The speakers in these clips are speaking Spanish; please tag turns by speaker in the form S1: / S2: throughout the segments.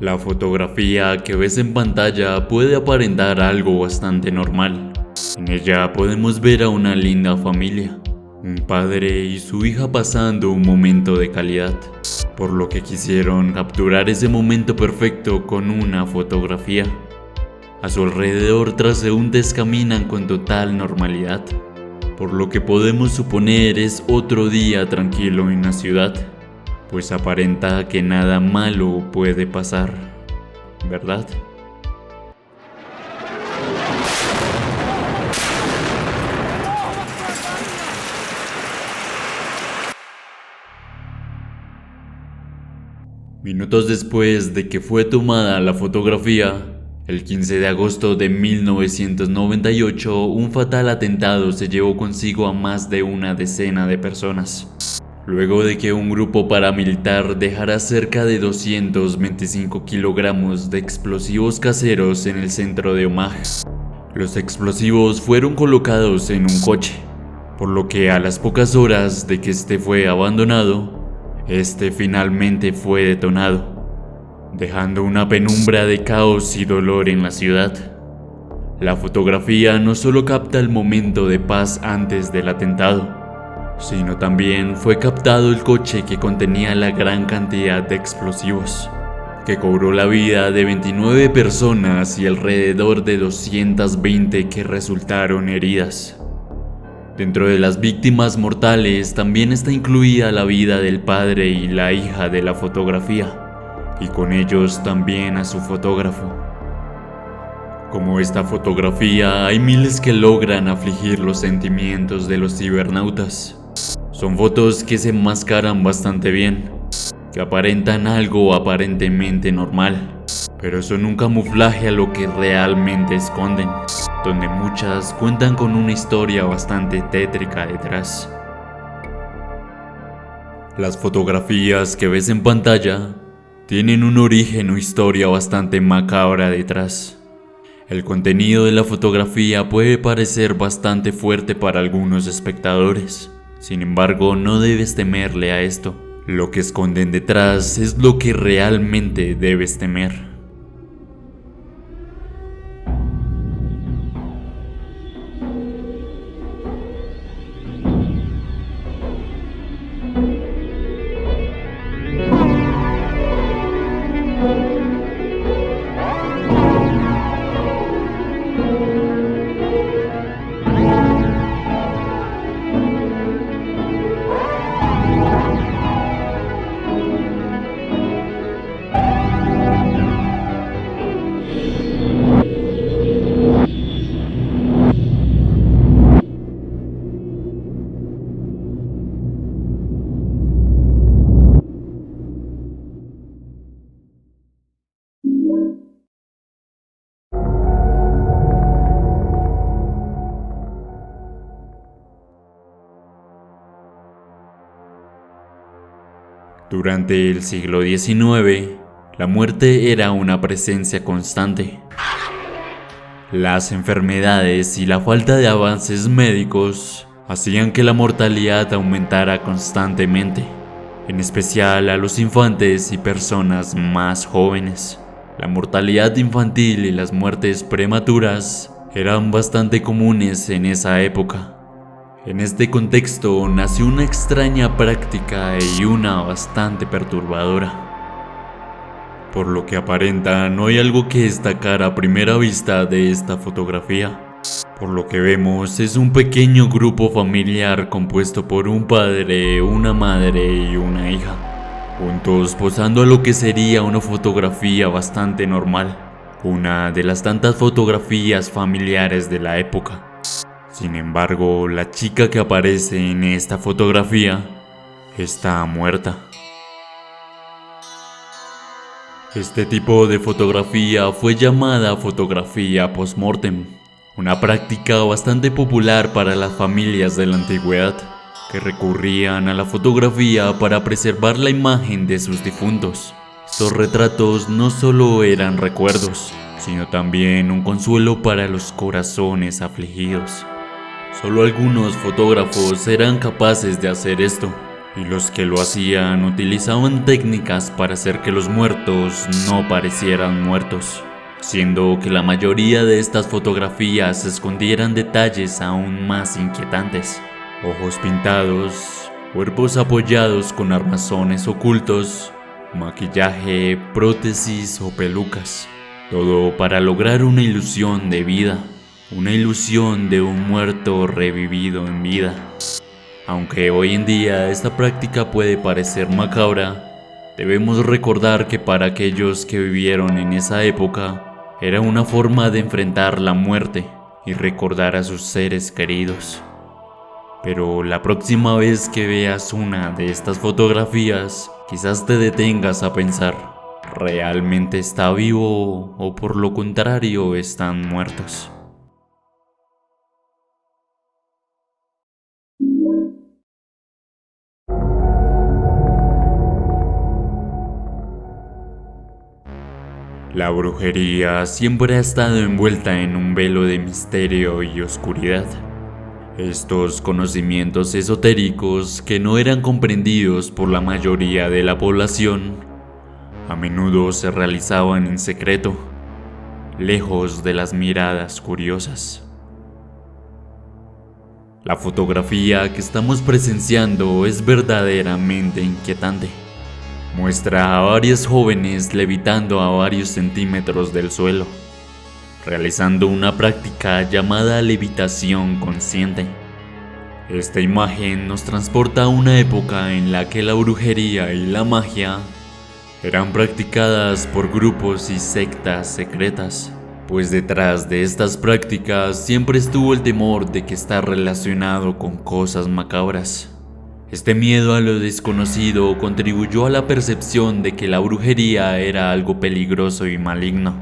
S1: La fotografía que ves en pantalla puede aparentar algo bastante normal. En ella podemos ver a una linda familia, un padre y su hija pasando un momento de calidad, por lo que quisieron capturar ese momento perfecto con una fotografía. A su alrededor transeúntes caminan con total normalidad, por lo que podemos suponer es otro día tranquilo en la ciudad, pues aparenta que nada malo puede pasar, ¿verdad? Minutos después de que fue tomada la fotografía, el 15 de agosto de 1998, un fatal atentado se llevó consigo a más de una decena de personas, luego de que un grupo paramilitar dejara cerca de 225 kilogramos de explosivos caseros en el centro de Omaha. Los explosivos fueron colocados en un coche, por lo que a las pocas horas de que este fue abandonado, este finalmente fue detonado, dejando una penumbra de caos y dolor en la ciudad. La fotografía no solo capta el momento de paz antes del atentado, sino también fue captado el coche que contenía la gran cantidad de explosivos, que cobró la vida de 29 personas y alrededor de 220 que resultaron heridas. Dentro de las víctimas mortales también está incluida la vida del padre y la hija de la fotografía, y con ellos también a su fotógrafo. Como esta fotografía, hay miles que logran afligir los sentimientos de los cibernautas. Son fotos que se enmascaran bastante bien, que aparentan algo aparentemente normal, pero son un camuflaje a lo que realmente esconden, donde muchas cuentan con una historia bastante tétrica detrás. Las fotografías que ves en pantalla tienen un origen o historia bastante macabra detrás. El contenido de la fotografía puede parecer bastante fuerte para algunos espectadores. Sin embargo, no debes temerle a esto. Lo que esconden detrás es lo que realmente debes temer. Durante el siglo XIX, la muerte era una presencia constante. Las enfermedades y la falta de avances médicos hacían que la mortalidad aumentara constantemente, en especial a los infantes y personas más jóvenes. La mortalidad infantil y las muertes prematuras eran bastante comunes en esa época. En este contexto nació una extraña práctica y una bastante perturbadora. Por lo que aparenta, no hay algo que destacar a primera vista de esta fotografía. Por lo que vemos, es un pequeño grupo familiar compuesto por un padre, una madre y una hija, juntos posando a lo que sería una fotografía bastante normal, una de las tantas fotografías familiares de la época. Sin embargo, la chica que aparece en esta fotografía está muerta. Este tipo de fotografía fue llamada fotografía post-mortem, una práctica bastante popular para las familias de la antigüedad, que recurrían a la fotografía para preservar la imagen de sus difuntos. Estos retratos no solo eran recuerdos, sino también un consuelo para los corazones afligidos. Solo algunos fotógrafos eran capaces de hacer esto, y los que lo hacían utilizaban técnicas para hacer que los muertos no parecieran muertos, siendo que la mayoría de estas fotografías escondieran detalles aún más inquietantes: ojos pintados, cuerpos apoyados con armazones ocultos, maquillaje, prótesis o pelucas, todo para lograr una ilusión de vida, una ilusión de un muerto revivido en vida. Aunque hoy en día esta práctica puede parecer macabra, debemos recordar que para aquellos que vivieron en esa época, era una forma de enfrentar la muerte y recordar a sus seres queridos. Pero la próxima vez que veas una de estas fotografías, quizás te detengas a pensar, ¿realmente está vivo o por lo contrario están muertos? La brujería siempre ha estado envuelta en un velo de misterio y oscuridad. Estos conocimientos esotéricos, que no eran comprendidos por la mayoría de la población, a menudo se realizaban en secreto, lejos de las miradas curiosas. La fotografía que estamos presenciando es verdaderamente inquietante. Muestra a varios jóvenes levitando a varios centímetros del suelo, realizando una práctica llamada levitación consciente. Esta imagen nos transporta a una época en la que la brujería y la magia eran practicadas por grupos y sectas secretas, pues detrás de estas prácticas siempre estuvo el temor de que está relacionado con cosas macabras. Este miedo a lo desconocido contribuyó a la percepción de que la brujería era algo peligroso y maligno.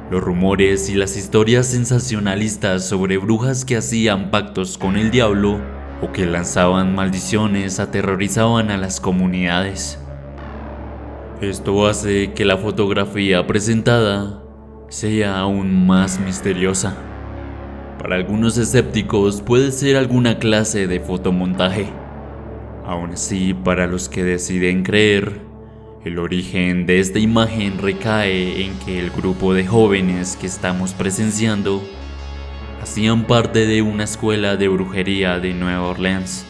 S1: Los rumores y las historias sensacionalistas sobre brujas que hacían pactos con el diablo o que lanzaban maldiciones aterrorizaban a las comunidades. Esto hace que la fotografía presentada sea aún más misteriosa. Para algunos escépticos puede ser alguna clase de fotomontaje. Aún así, para los que deciden creer, el origen de esta imagen recae en que el grupo de jóvenes que estamos presenciando hacían parte de una escuela de brujería de Nueva Orleans.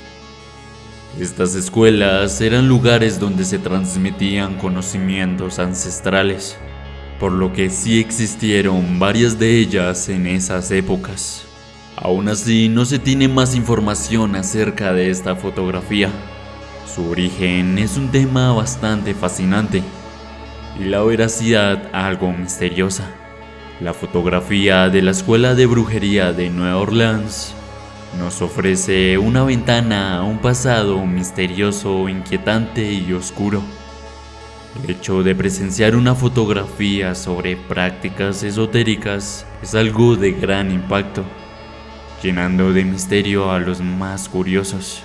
S1: Estas escuelas eran lugares donde se transmitían conocimientos ancestrales, por lo que sí existieron varias de ellas en esas épocas. Aún así, no se tiene más información acerca de esta fotografía. Su origen es un tema bastante fascinante y la veracidad algo misteriosa. La fotografía de la Escuela de Brujería de Nueva Orleans nos ofrece una ventana a un pasado misterioso, inquietante y oscuro. El hecho de presenciar una fotografía sobre prácticas esotéricas es algo de gran impacto, llenando de misterio a los más curiosos.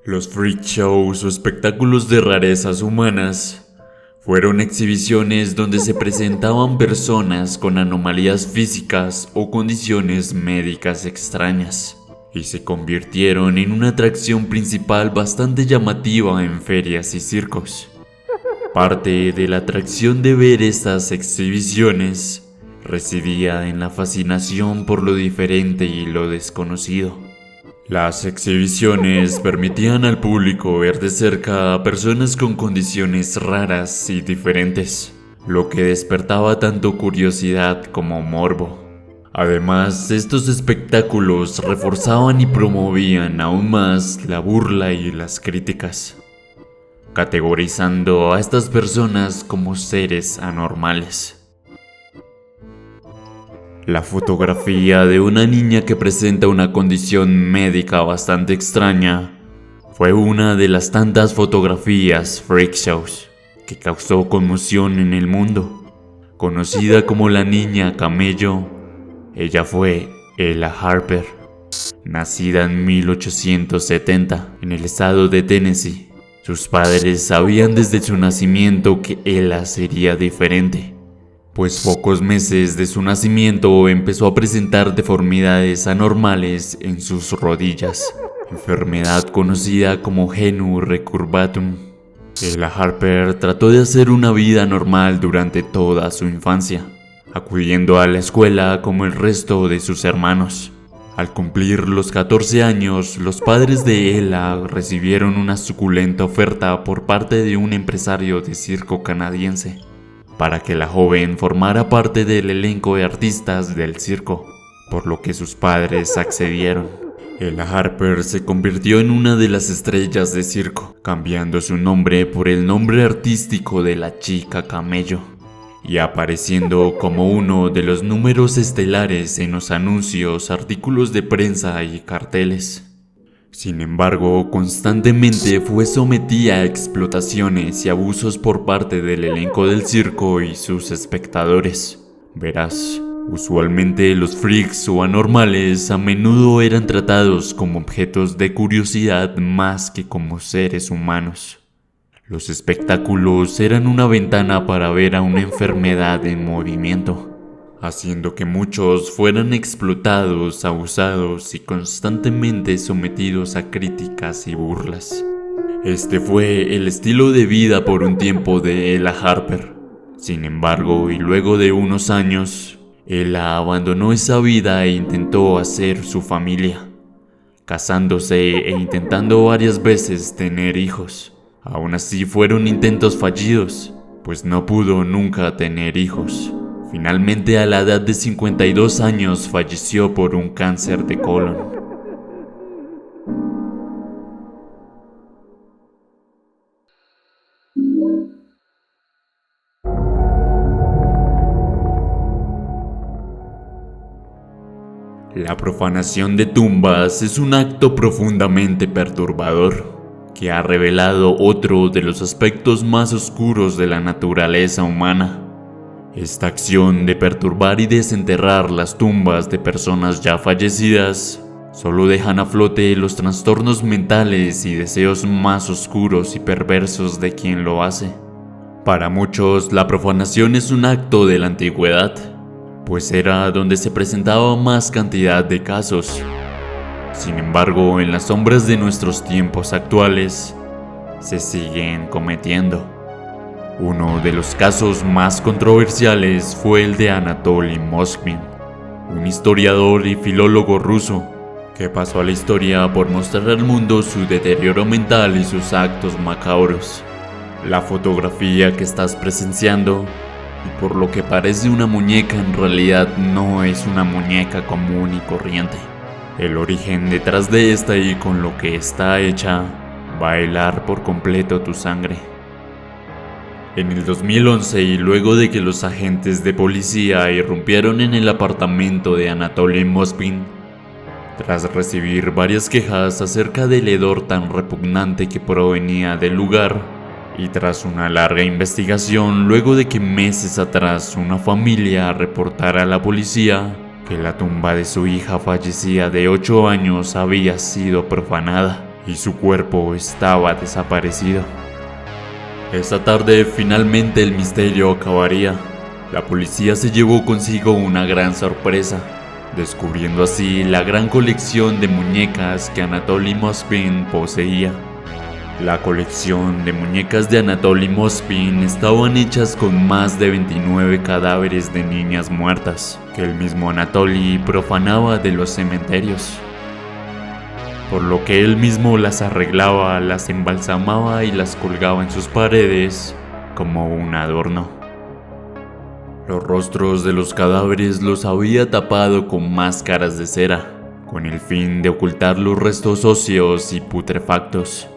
S1: Los freak shows o espectáculos de rarezas humanas fueron exhibiciones donde se presentaban personas con anomalías físicas o condiciones médicas extrañas, y se convirtieron en una atracción principal bastante llamativa en ferias y circos. Parte de la atracción de ver estas exhibiciones residía en la fascinación por lo diferente y lo desconocido. Las exhibiciones permitían al público ver de cerca a personas con condiciones raras y diferentes, lo que despertaba tanto curiosidad como morbo. Además, estos espectáculos reforzaban y promovían aún más la burla y las críticas, categorizando a estas personas como seres anormales. La fotografía de una niña que presenta una condición médica bastante extraña fue una de las tantas fotografías freak shows que causó conmoción en el mundo. Conocida como la niña camello, ella fue Ella Harper, nacida en 1870 en el estado de Tennessee. Sus padres sabían desde su nacimiento que Ella sería diferente, pues pocos meses de su nacimiento empezó a presentar deformidades anormales en sus rodillas, enfermedad conocida como genu recurvatum. Ella Harper trató de hacer una vida normal durante toda su infancia, acudiendo a la escuela como el resto de sus hermanos. Al cumplir los 14 años, los padres de Ella recibieron una suculenta oferta por parte de un empresario de circo canadiense para que la joven formara parte del elenco de artistas del circo, por lo que sus padres accedieron. Ella Harper se convirtió en una de las estrellas de circo, cambiando su nombre por el nombre artístico de la chica camello y apareciendo como uno de los números estelares en los anuncios, artículos de prensa y carteles. Sin embargo, constantemente fue sometida a explotaciones y abusos por parte del elenco del circo y sus espectadores. Verás, usualmente los freaks o anormales a menudo eran tratados como objetos de curiosidad más que como seres humanos. Los espectáculos eran una ventana para ver a una enfermedad en movimiento, haciendo que muchos fueran explotados, abusados y constantemente sometidos a críticas y burlas. Este fue el estilo de vida por un tiempo de Ella Harper. Sin embargo, y luego de unos años, Ella abandonó esa vida e intentó hacer su familia, casándose e intentando varias veces tener hijos. Aún así fueron intentos fallidos, pues no pudo nunca tener hijos. Finalmente, a la edad de 52 años falleció por un cáncer de colon. La profanación de tumbas es un acto profundamente perturbador, que ha revelado otro de los aspectos más oscuros de la naturaleza humana. Esta acción de perturbar y desenterrar las tumbas de personas ya fallecidas solo dejan a flote los trastornos mentales y deseos más oscuros y perversos de quien lo hace. Para muchos, la profanación es un acto de la antigüedad, pues era donde se presentaba más cantidad de casos. Sin embargo, en las sombras de nuestros tiempos actuales, se siguen cometiendo. Uno de los casos más controversiales fue el de Anatoly Moskvin, un historiador y filólogo ruso que pasó a la historia por mostrar al mundo su deterioro mental y sus actos macabros. La fotografía que estás presenciando, y por lo que parece una muñeca, en realidad no es una muñeca común y corriente. El origen detrás de esta y con lo que está hecha va a helar por completo tu sangre. En el 2011, y luego de que los agentes de policía irrumpieron en el apartamento de Anatoly Moskvin, tras recibir varias quejas acerca del hedor tan repugnante que provenía del lugar, y tras una larga investigación, luego de que meses atrás una familia reportara a la policía que la tumba de su hija fallecida de 8 años había sido profanada y su cuerpo estaba desaparecido. Esa tarde finalmente el misterio acabaría. La policía se llevó consigo una gran sorpresa, descubriendo así la gran colección de muñecas que Anatoly Moskvin poseía. La colección de muñecas de Anatoly Moskvin estaban hechas con más de 29 cadáveres de niñas muertas que el mismo Anatoly profanaba de los cementerios, por lo que él mismo las arreglaba, las embalsamaba y las colgaba en sus paredes como un adorno. Los rostros de los cadáveres los había tapado con máscaras de cera, con el fin de ocultar los restos óseos y putrefactos.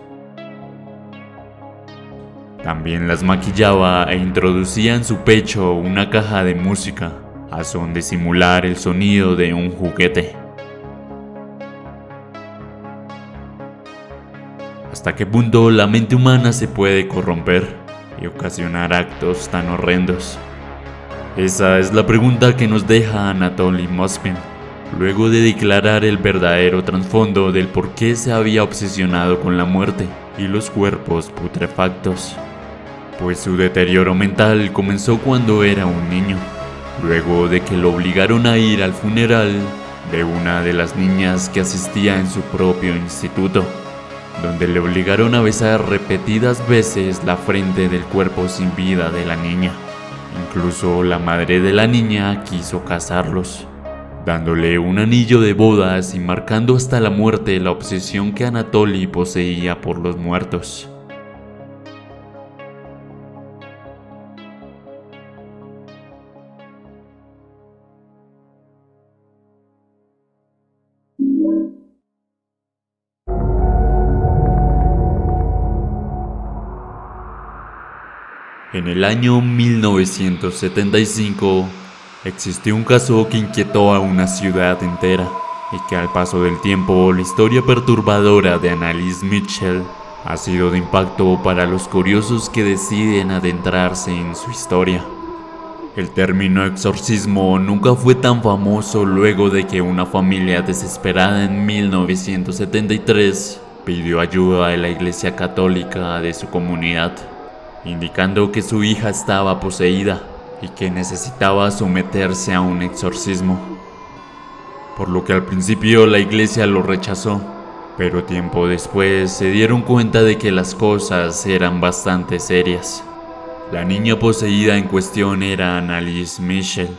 S1: También las maquillaba e introducía en su pecho una caja de música, a son de simular el sonido de un juguete. ¿Hasta qué punto la mente humana se puede corromper y ocasionar actos tan horrendos? Esa es la pregunta que nos deja Anatoly Moskvin, luego de declarar el verdadero trasfondo del por qué se había obsesionado con la muerte y los cuerpos putrefactos. Pues su deterioro mental comenzó cuando era un niño, luego de que lo obligaron a ir al funeral de una de las niñas que asistía en su propio instituto, donde le obligaron a besar repetidas veces la frente del cuerpo sin vida de la niña. Incluso la madre de la niña quiso casarlos, dándole un anillo de bodas y marcando hasta la muerte la obsesión que Anatoly poseía por los muertos. En el año 1975 existió un caso que inquietó a una ciudad entera y que al paso del tiempo la historia perturbadora de Annalise Mitchell ha sido de impacto para los curiosos que deciden adentrarse en su historia. El término exorcismo nunca fue tan famoso luego de que una familia desesperada en 1973 pidió ayuda a la Iglesia Católica de su comunidad, indicando que su hija estaba poseída y que necesitaba someterse a un exorcismo. Por lo que al principio la iglesia lo rechazó, pero tiempo después se dieron cuenta de que las cosas eran bastante serias. La niña poseída en cuestión era Annalise Mitchell,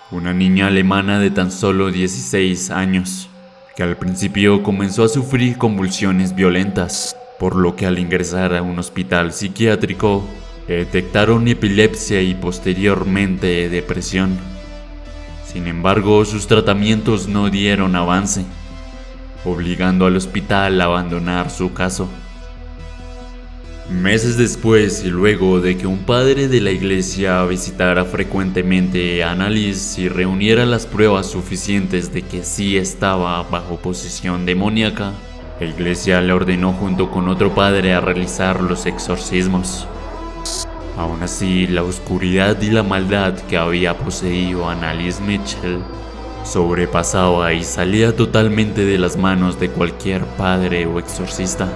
S1: una niña alemana de tan solo 16 años, que al principio comenzó a sufrir convulsiones violentas, por lo que al ingresar a un hospital psiquiátrico, le detectaron epilepsia y posteriormente depresión. Sin embargo, sus tratamientos no dieron avance, obligando al hospital a abandonar su caso. Meses después, y luego de que un padre de la iglesia visitara frecuentemente a Annalise y reuniera las pruebas suficientes de que sí estaba bajo posesión demoníaca, la iglesia le ordenó junto con otro padre a realizar los exorcismos. Aún así, la oscuridad y la maldad que había poseído a Annalise Mitchell sobrepasaba y salía totalmente de las manos de cualquier padre o exorcista.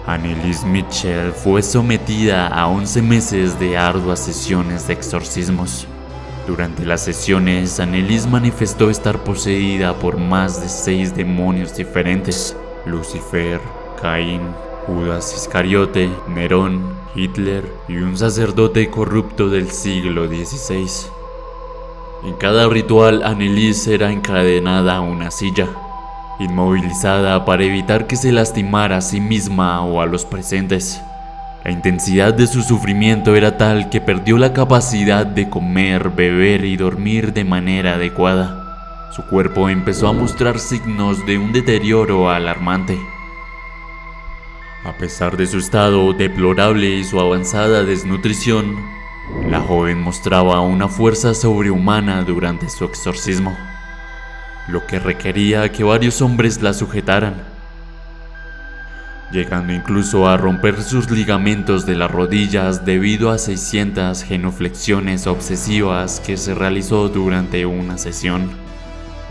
S1: Annalise Mitchell fue sometida a 11 meses de arduas sesiones de exorcismos. Durante las sesiones, Annalise manifestó estar poseída por más de 6 demonios diferentes: Lucifer, Caín, Judas Iscariote, Nerón, Hitler y un sacerdote corrupto del siglo XVI. En cada ritual, Annalise era encadenada a una silla, inmovilizada para evitar que se lastimara a sí misma o a los presentes. La intensidad de su sufrimiento era tal que perdió la capacidad de comer, beber y dormir de manera adecuada. Su cuerpo empezó a mostrar signos de un deterioro alarmante. A pesar de su estado deplorable y su avanzada desnutrición, la joven mostraba una fuerza sobrehumana durante su exorcismo, lo que requería que varios hombres la sujetaran, llegando incluso a romper sus ligamentos de las rodillas debido a 600 genuflexiones obsesivas que se realizó durante una sesión.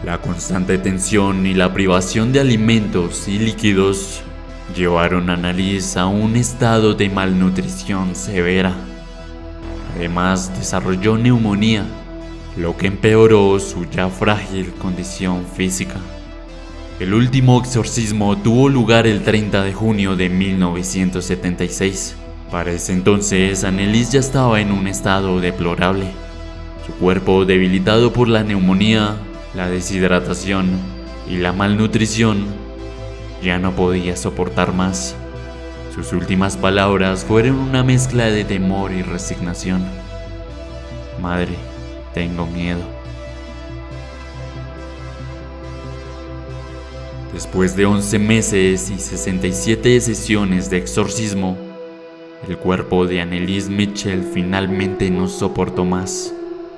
S1: La constante tensión y la privación de alimentos y líquidos llevaron a Annalise a un estado de malnutrición severa. Además, desarrolló neumonía, lo que empeoró su ya frágil condición física. El último exorcismo tuvo lugar el 30 de junio de 1976. Para ese entonces, Annalise ya estaba en un estado deplorable. Su cuerpo, debilitado por la neumonía, la deshidratación y la malnutrición, ya no podía soportar más. Sus últimas palabras fueron una mezcla de temor y resignación. Madre, tengo miedo. Después de 11 meses y 67 sesiones de exorcismo, el cuerpo de Anneliese Mitchell finalmente no soportó más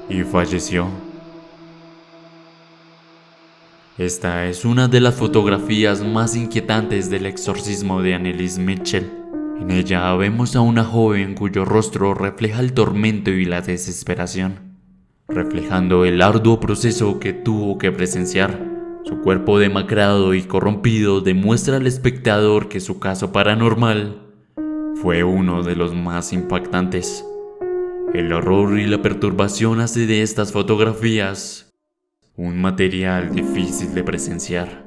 S1: y falleció. Esta es una de las fotografías más inquietantes del exorcismo de Anneliese Mitchell. En ella vemos a una joven cuyo rostro refleja el tormento y la desesperación, reflejando el arduo proceso que tuvo que presenciar. Su cuerpo demacrado y corrompido demuestra al espectador que su caso paranormal fue uno de los más impactantes. El horror y la perturbación hace de estas fotografías un material difícil de presenciar.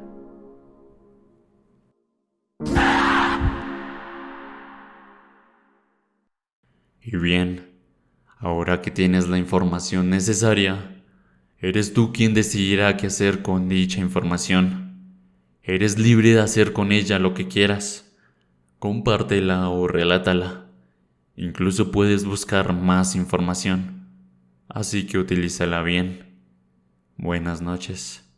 S1: Y bien, ahora que tienes la información necesaria, eres tú quien decidirá qué hacer con dicha información. Eres libre de hacer con ella lo que quieras. Compártela o relátala. Incluso puedes buscar más información. Así que utilízala bien. Buenas noches.